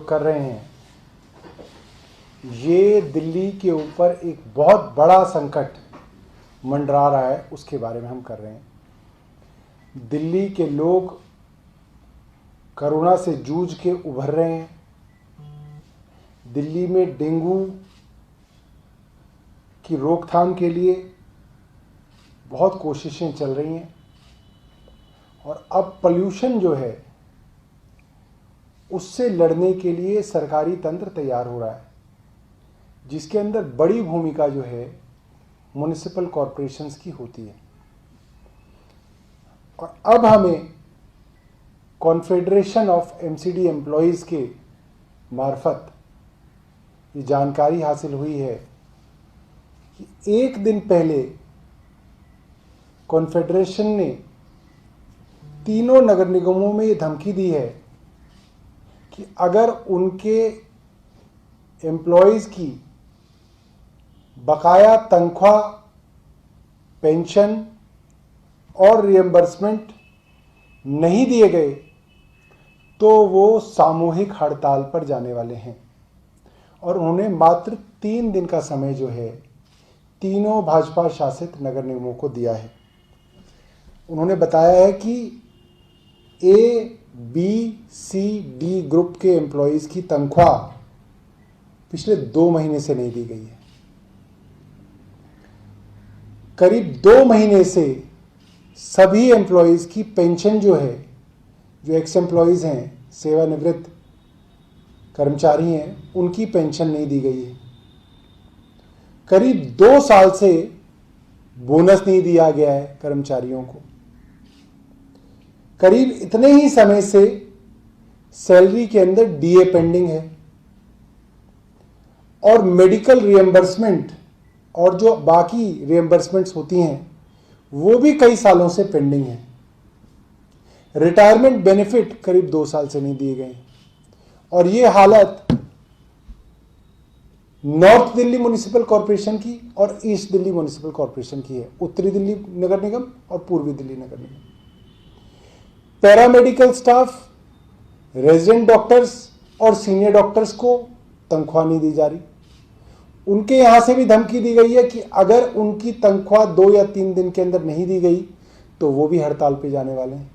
कर रहे हैं, ये दिल्ली के ऊपर एक बहुत बड़ा संकट मंडरा रहा है, उसके बारे में हम कर रहे हैं। दिल्ली के लोग कोरोना से जूझ के उभर रहे हैं। दिल्ली में डेंगू की रोकथाम के लिए बहुत कोशिशें चल रही हैं और अब पोल्यूशन जो है उससे लड़ने के लिए सरकारी तंत्र तैयार हो रहा है, जिसके अंदर बड़ी भूमिका जो है म्युनिसिपल कॉरपोरेशंस की होती है। और अब हमें कॉन्फेडरेशन ऑफ एमसीडी एम्प्लॉयज़ के मार्फत ये जानकारी हासिल हुई है कि एक दिन पहले कॉन्फेडरेशन ने तीनों नगर निगमों में ये धमकी दी है कि अगर उनके एम्प्लॉयज़ की बकाया तनख्वाह, पेंशन और रिएम्बर्समेंट नहीं दिए गए तो वो सामूहिक हड़ताल पर जाने वाले हैं। और उन्होंने मात्र 3 दिन का समय जो है तीनों भाजपा शासित नगर निगमों को दिया है। उन्होंने बताया है कि ए, बी, सी, डी ग्रुप के एम्प्लॉयज़ की तनख्वाह पिछले 2 महीने से नहीं दी गई है। करीब 2 महीने से सभी एम्प्लॉयज़ की पेंशन जो है, जो एक्स एम्प्लॉयज़ हैं, सेवानिवृत्त कर्मचारी हैं, उनकी पेंशन नहीं दी गई है। करीब 2 साल से बोनस नहीं दिया गया है कर्मचारियों को। करीब इतने ही समय से सैलरी के अंदर डीए पेंडिंग है और मेडिकल रिएम्बर्समेंट और जो बाकी रिएम्बर्समेंट्स होती हैं वो भी कई सालों से पेंडिंग है। रिटायरमेंट बेनिफिट करीब 2 साल से नहीं दिए गए और ये हालत नॉर्थ दिल्ली म्युनिसिपल कॉरपोरेशन की और ईस्ट दिल्ली म्युनिसिपल कॉरपोरेशन की है, उत्तरी दिल्ली नगर निगम और पूर्वी दिल्ली नगर निगम। पैरामेडिकल स्टाफ, रेजिडेंट डॉक्टर्स और सीनियर डॉक्टर्स को तनख्वाह नहीं दी जा रही। उनके यहां से भी धमकी दी गई है कि अगर उनकी तनख्वाह 2 या 3 दिन के अंदर नहीं दी गई तो वो भी हड़ताल पे जाने वाले हैं।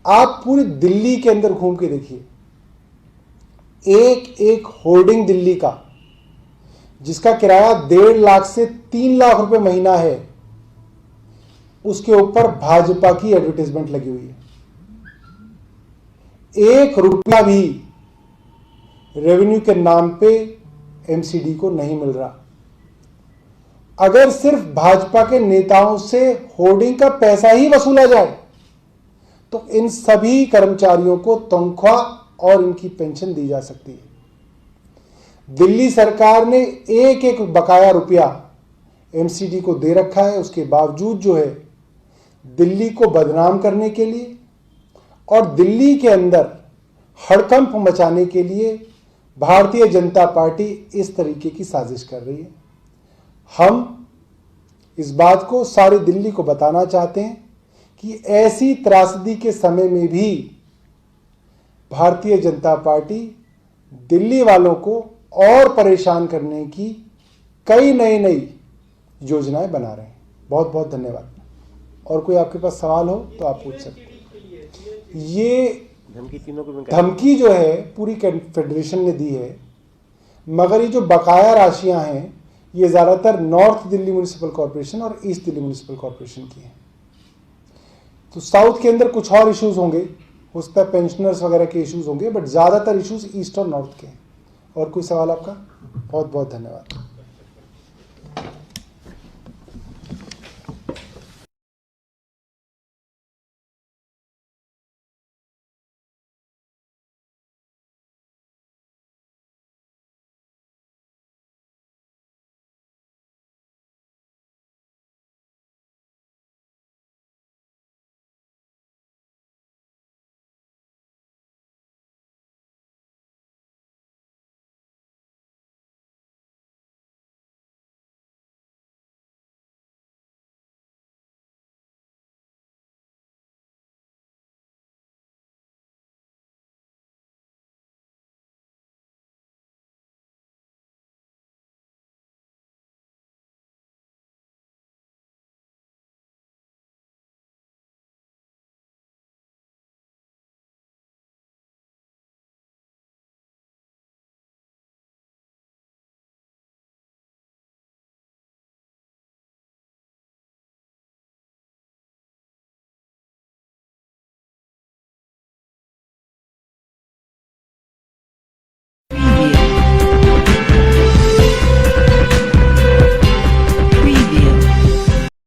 आप पूरी दिल्ली के अंदर घूम के देखिए, एक एक होर्डिंग दिल्ली का जिसका किराया 1.5 लाख से 3 लाख रुपए महीना है, उसके ऊपर भाजपा की एडवर्टाइजमेंट लगी हुई है। 1 रुपया भी रेवेन्यू के नाम पे एमसीडी को नहीं मिल रहा। अगर सिर्फ भाजपा के नेताओं से होर्डिंग का पैसा ही वसूला जाए तो इन सभी कर्मचारियों को तनख्वाह और इनकी पेंशन दी जा सकती है। दिल्ली सरकार ने एक एक बकाया रुपया एमसीडी को दे रखा है, उसके बावजूद जो है दिल्ली को बदनाम करने के लिए और दिल्ली के अंदर हड़कंप मचाने के लिए भारतीय जनता पार्टी इस तरीके की साजिश कर रही है। हम इस बात को सारी दिल्ली को बताना चाहते हैं कि ऐसी त्रासदी के समय में भी भारतीय जनता पार्टी दिल्ली वालों को और परेशान करने की कई नई योजनाएं बना रहे हैं। बहुत बहुत धन्यवाद। और कोई आपके पास सवाल हो तो आप पूछ सकते हैं। ये धमकी जो है पूरी फेडरेशन ने दी है, मगर ये जो बकाया राशियां हैं ये ज़्यादातर नॉर्थ दिल्ली म्युनिसिपल कॉरपोरेशन और ईस्ट दिल्ली म्युनिसिपल कॉरपोरेशन की हैं। तो साउथ के अंदर कुछ और इश्यूज होंगे, उस पर पेंशनर्स वगैरह के इश्यूज होंगे, बट ज़्यादातर इश्यूज ईस्ट और नॉर्थ के हैं। और कोई सवाल आपका? बहुत बहुत धन्यवाद।